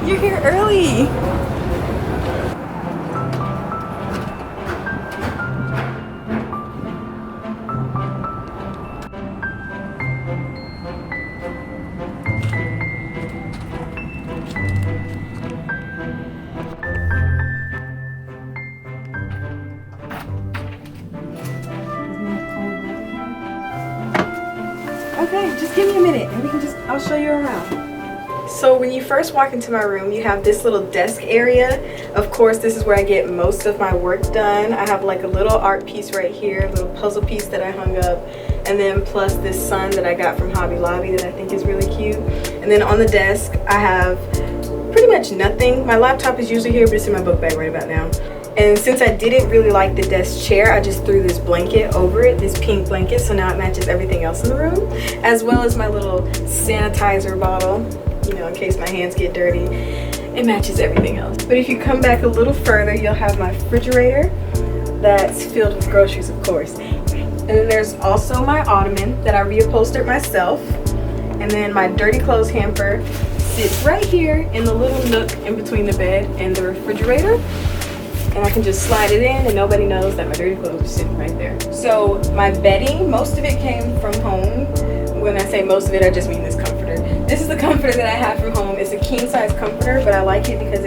You're here early. Okay, just give me a minute and I'll show you around. So when you first walk into my room, you have this little desk area. Of course, this is where I get most of my work done. I have like a little art piece right here, a little puzzle piece that I hung up, and then plus this sun that I got from Hobby Lobby that I think is really cute. And then on the desk, I have pretty much nothing. My laptop is usually here, but it's in my book bag right about now. And since I didn't really like the desk chair, I just threw this blanket over it, this pink blanket, so now it matches everything else in the room, as well as my little sanitizer bottle, you know, in case my hands get dirty. It matches everything else. But if you come back a little further, you'll have my refrigerator that's filled with groceries, of course. And then there's also my ottoman that I reupholstered myself. And then my dirty clothes hamper sits right here in the little nook in between the bed and the refrigerator. And I can just slide it in and nobody knows that my dirty clothes are sitting right there. So my bedding, most of it came from home. When I say most of it, I just mean this comforter. This is the comforter that I have from home. It's a king size comforter, but I like it because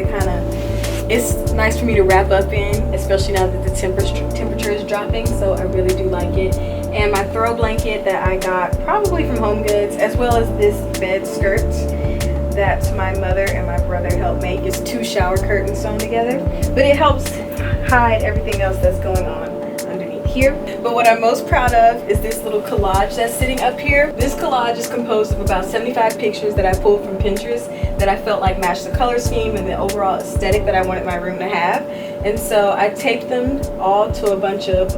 it's nice for me to wrap up in, especially now that the temperature is dropping, so I really do like it. And my throw blanket that I got probably from Home Goods, as well as this bed skirt that my mother and my brother helped make. It's 2 shower curtains sewn together, but it helps hide everything else that's going on underneath here. But what I'm most proud of is this little collage that's sitting up here. This collage is composed of about 75 pictures that I pulled from Pinterest that I felt like matched the color scheme and the overall aesthetic that I wanted my room to have. And so I taped them all to a bunch of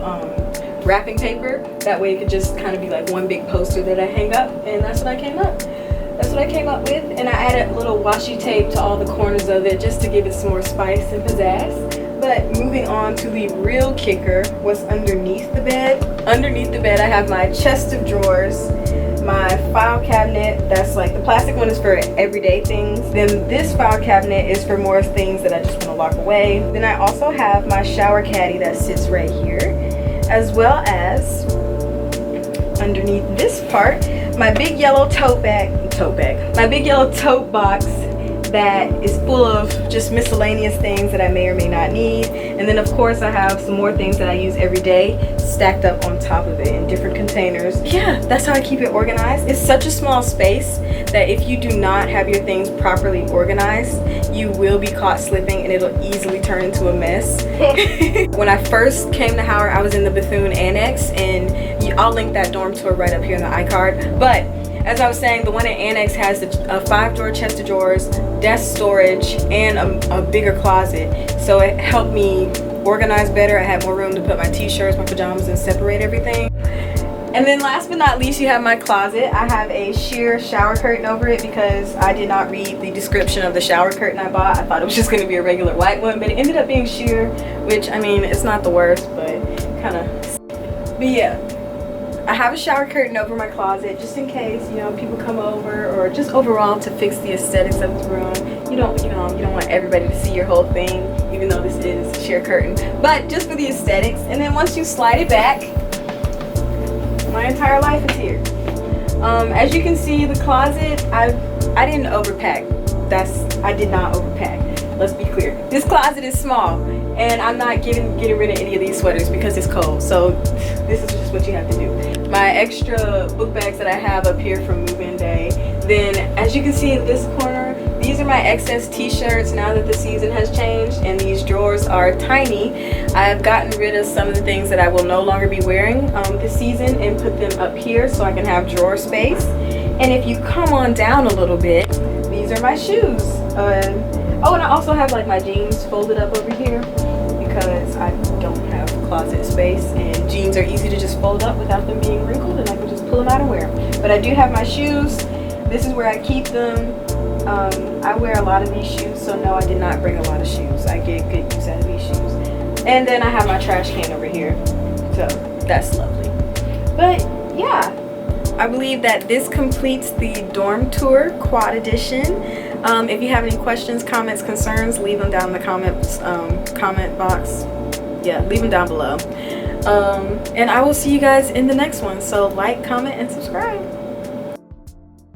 wrapping paper. That way it could just kind of be like one big poster that I hang up, and that's what I came up with. And I added a little washi tape to all the corners of it just to give it some more spice and pizzazz. But moving on to the real kicker, what's underneath the bed. Underneath the bed I have my chest of drawers, my file cabinet, that's like the plastic one is for everyday things. Then this file cabinet is for more things that I just want to lock away. Then I also have my shower caddy that sits right here, as well as underneath this part, my big yellow my big yellow tote box that is full of just miscellaneous things that I may or may not need. And then of course I have some more things that I use every day stacked up on top of it in different containers. Yeah, that's how I keep it organized. It's such a small space that if you do not have your things properly organized, you will be caught slipping and it'll easily turn into a mess. When I first came to Howard, I was in the Bethune Annex, and I'll link that dorm tour right up here in the iCard. But as I was saying, the one at Annex has a 5-drawer chest of drawers, desk storage, and a bigger closet. So it helped me organize better. I had more room to put my t-shirts, my pajamas, and separate everything. And then last but not least, you have my closet. I have a sheer shower curtain over it because I did not read the description of the shower curtain I bought. I thought it was just going to be a regular white one, but it ended up being sheer, which, I mean, it's not the worst, but kind of. But yeah. I have a shower curtain over my closet just in case, you know, people come over, or just overall to fix the aesthetics of the room. You don't want everybody to see your whole thing, even though this is a sheer curtain, but just for the aesthetics. And then once you slide it back, my entire life is here. As you can see, the closet, I didn't overpack. I did not overpack. Let's be clear. This closet is small, and I'm not getting rid of any of these sweaters because it's cold. So this is just what you have to do. My extra book bags that I have up here from move-in day. Then, as you can see in this corner, these are my excess t-shirts now that the season has changed, and these drawers are tiny. I've gotten rid of some of the things that I will no longer be wearing this season and put them up here so I can have drawer space. And if you come on down a little bit, these are my shoes. Oh, and I also have like my jeans folded up over here because I don't have closet space, and jeans are easy to just fold up without them being wrinkled, and I can just pull them out and wear them. But I do have my shoes. This is where I keep them. I wear a lot of these shoes, so no, I did not bring a lot of shoes. I get good use out of these shoes. And then I have my trash can over here, so that's lovely. But yeah, I believe that this completes the dorm tour quad edition. If you have any questions, comments, concerns, leave them down in the comment box. Yeah, leave them down below. And I will see you guys in the next one. So like, comment, and subscribe.